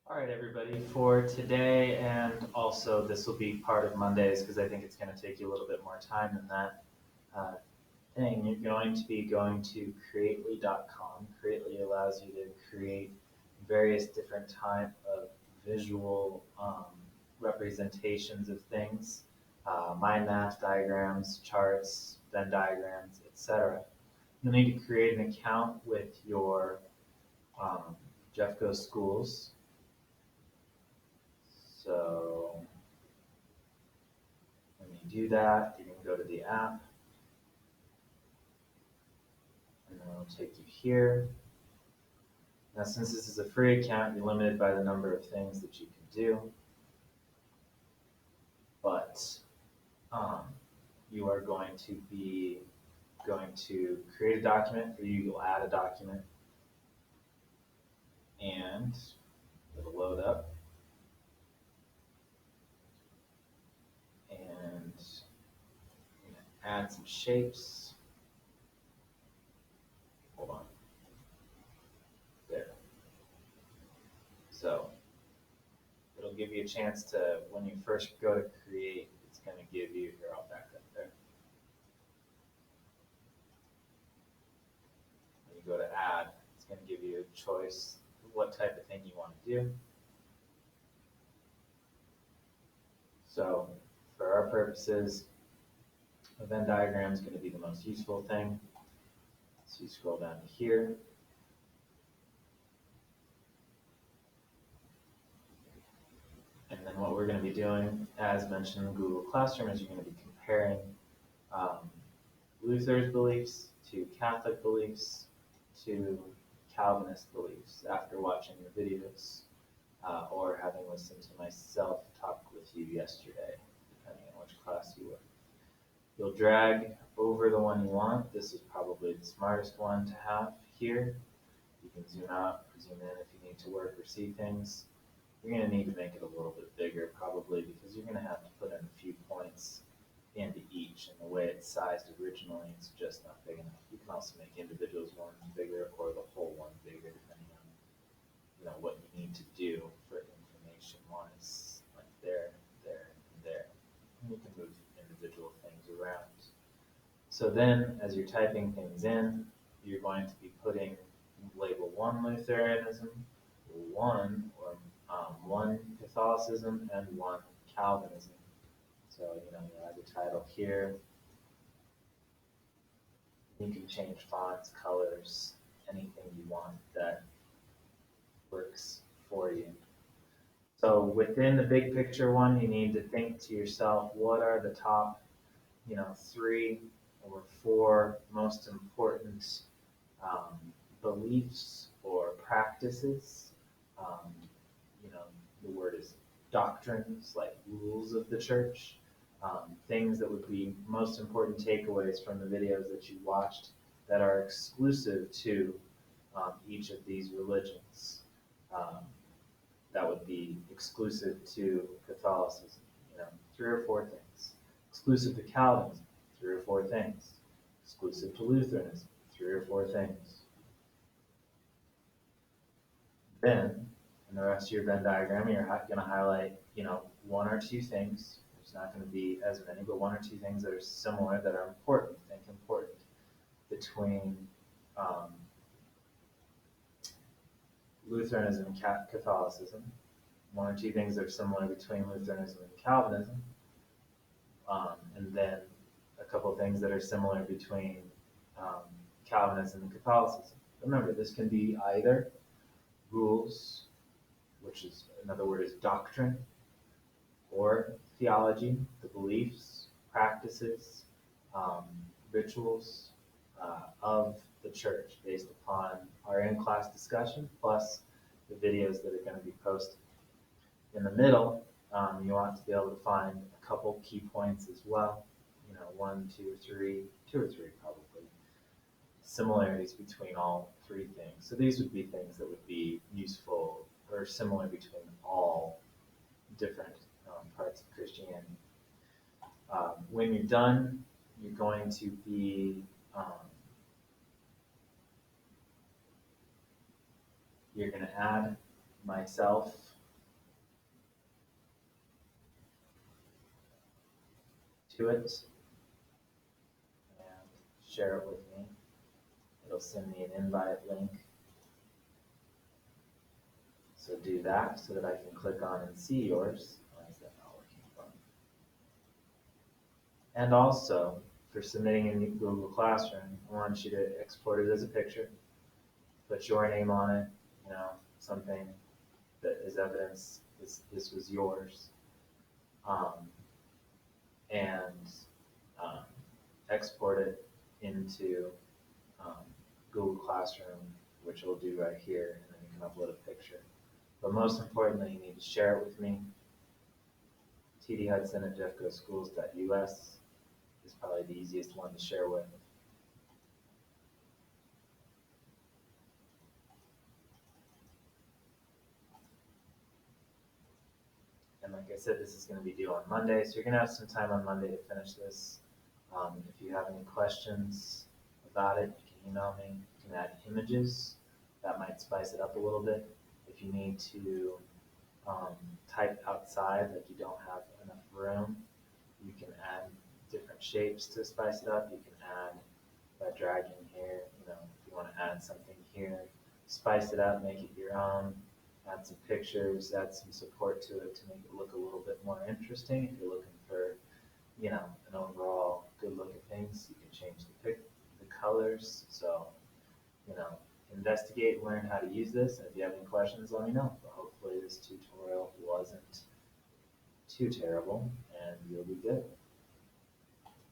All right, everybody, for today, and also this will be part of Mondays because I think it's going to take you a little bit more time than that uh, thing. You're going to be going to creately.com. Creately allows you to create various different type of visual representations of things, mind maps, diagrams, charts, Venn diagrams, etc. You'll need to create an account with your Jeff Goes Schools. So when you do that, you can go to the app, and then it'll take you here. Now, since this is a free account, you're limited by the number of things that you can do, but um, you are going to create a document. For you, you'll add a document, and it'll load up, and add some shapes. Hold on, there. So it'll give you a chance to, when you first go to create, it's going to give you, here, I'll back up there. When you go to add, it's going to give you a choice of what type of thing you want to do. So for our purposes, a Venn diagram is going to be the most useful thing. So you scroll down to here. And then what we're going to be doing, as mentioned in Google Classroom, is you're going to be comparing Luther's beliefs to Catholic beliefs to Calvinist beliefs after watching the videos or having listened to myself talk with you yesterday, depending on which class you were. You'll drag over the one you want. This is probably the smartest one to have here. You can zoom out or zoom in if you need to work or see things. You're going to need to make it a little bit bigger probably because you're going to have to put in a few points into each, and the way it's sized originally, it's just not big enough. You can also make individuals ones bigger or the whole one bigger depending on what you need to do for information wise, like there, there, and there. And you can move individual things around. So then, as you're typing things in, you're going to be putting label 1 Lutheranism, 1 Catholicism, and 1 Calvinism. So you add the title here. You can change fonts, colors, anything you want that works for you. So within the big picture one, you need to think to yourself, what are the top, 3 or 4 most important beliefs or practices? Um, the word is doctrines, like rules of the church, things that would be most important takeaways from the videos that you watched that are exclusive to each of these religions. Um, that would be exclusive to Catholicism, 3 or 4 things. Exclusive to Calvinism, 3 or 4 things. Exclusive to Lutheranism, 3 or 4 things. Then, in the rest of your Venn diagram, you're going to highlight, 1 or 2 things. There's not going to be as many, but 1 or 2 things that are similar, that are important, think important, between Lutheranism and Catholicism. 1 or 2 things that are similar between Lutheranism and Calvinism. And then a couple of things that are similar between Calvinism and Catholicism. Remember, this can be either rules, which is another word is doctrine, or theology, the beliefs, practices, rituals of the church based upon our in-class discussion plus the videos that are going to be posted. In the middle, you want to be able to find a couple key points as well. 1, 2, 3, 2 or 3 probably. Similarities between all 3 things. So these would be things that would be useful or similar between all different parts of Christianity. When you're done, you're going to be you're going to add myself to it and share it with me. It'll send me an invite link. So do that so that I can click on and see yours. Why is that not working? And also, for submitting in Google Classroom, I want you to export it as a picture, put your name on it, something that is evidence this was yours, um, and um, export it into um, Google Classroom, which we'll do right here, and then you can upload a picture. But most importantly, you need to share it with me. tdhudson@jeffcoschools.us is probably the easiest one to share with. And like I said, this is going to be due on Monday, so you're going to have some time on Monday to finish this. If you have any questions about it, you can email me. You can add images. That might spice it up a little bit. If you need to type outside, like you don't have enough room, you can add different shapes to spice it up. You can add by dragging here, if you want to add something here, spice it up, make it your own, add some pictures, add some support to it to make it look a little bit more interesting. If you're looking for, an overall good look at things, you can change the colors. So, investigate, learn how to use this. And if you have any questions, let me know. But hopefully this tutorial wasn't too terrible and you'll be good.